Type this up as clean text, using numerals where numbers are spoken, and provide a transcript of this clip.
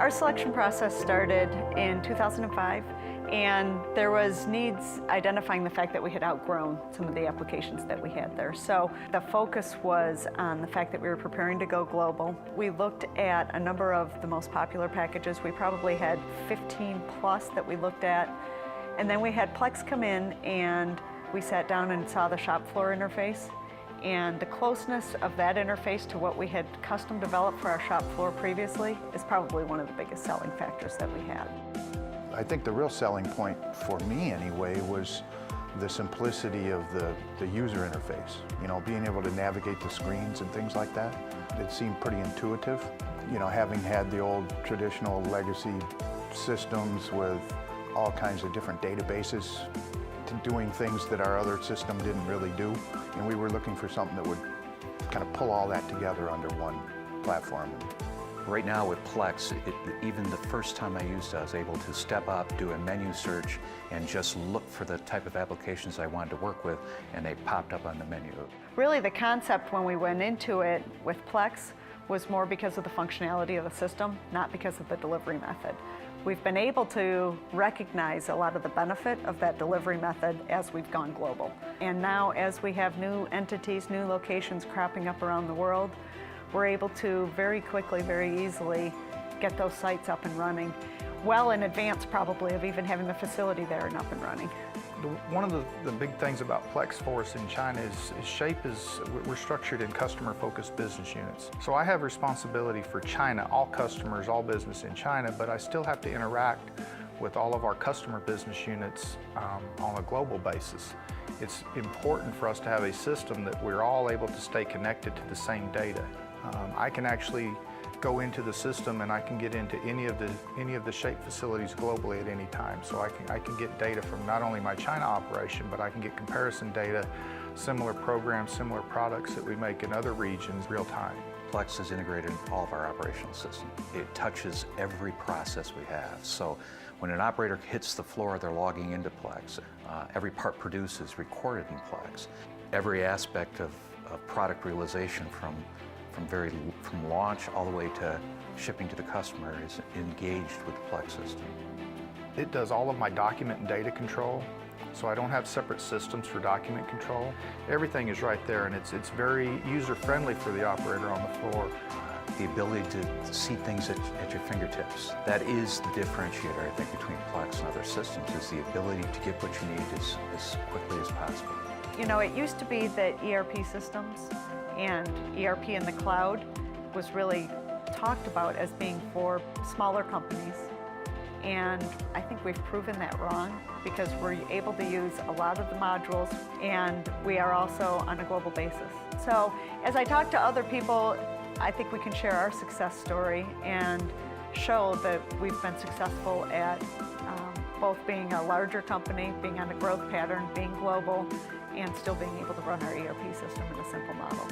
Our selection process started in 2005, and there was needs identifying the fact that we had outgrown some of the applications that we had there. So the focus was on the fact that we were preparing to go global. We looked at a number of the most popular packages. We probably had 15 plus that we looked at. And then we had Plex come in, and we sat down and saw the shop floor interface. And the closeness of that interface to what we had custom developed for our shop floor previously is probably one of the biggest selling factors that we had. I think the real selling point for me anyway was the simplicity of the user interface. You know, being able to navigate the screens and things like that. It seemed pretty intuitive. You know, having had the old traditional legacy systems with all kinds of different databases, doing things that our other system didn't really do. And we were looking for something that would kind of pull all that together under one platform. Right now with Plex, even the first time I used it, I was able to step up, do a menu search, and just look for the type of applications I wanted to work with, and they popped up on the menu. Really, the concept when we went into it with Plex was more because of the functionality of the system, not because of the delivery method. We've been able to recognize a lot of the benefit of that delivery method as we've gone global. And now, as we have new entities, new locations cropping up around the world, we're able to very quickly, very easily get those sites up and running, well in advance probably of even having the facility there and up and running. One of the big things about Plex for us in China is we're structured in customer-focused business units. So I have responsibility for China, all customers, all business in China, but I still have to interact with all of our customer business units on a global basis. It's important for us to have a system that we're all able to stay connected to the same data. I can actually go into the system and I can get into any of the shape facilities globally at any time. So I can get data from not only my China operation, but I can get comparison data, similar programs, similar products that we make in other regions real time. Plex is integrated in all of our operational systems. It touches every process we have. So when an operator hits the floor, they're logging into Plex. Every part produced is recorded in Plex. Every aspect of product realization from launch all the way to shipping to the customer is engaged with the Plex system. It does all of my document and data control, so I don't have separate systems for document control. Everything is right there, and it's very user-friendly for the operator on the floor. The ability to see things at your fingertips. That is the differentiator, I think, between Plex and other systems, is the ability to get what you need as quickly as possible. You know, it used to be that ERP systems and ERP in the cloud was really talked about as being for smaller companies. And I think we've proven that wrong, because we're able to use a lot of the modules, and we are also on a global basis. So as I talk to other people, I think we can share our success story and show that we've been successful at both being a larger company, being on a growth pattern, being global, and still being able to run our ERP system in a simple model.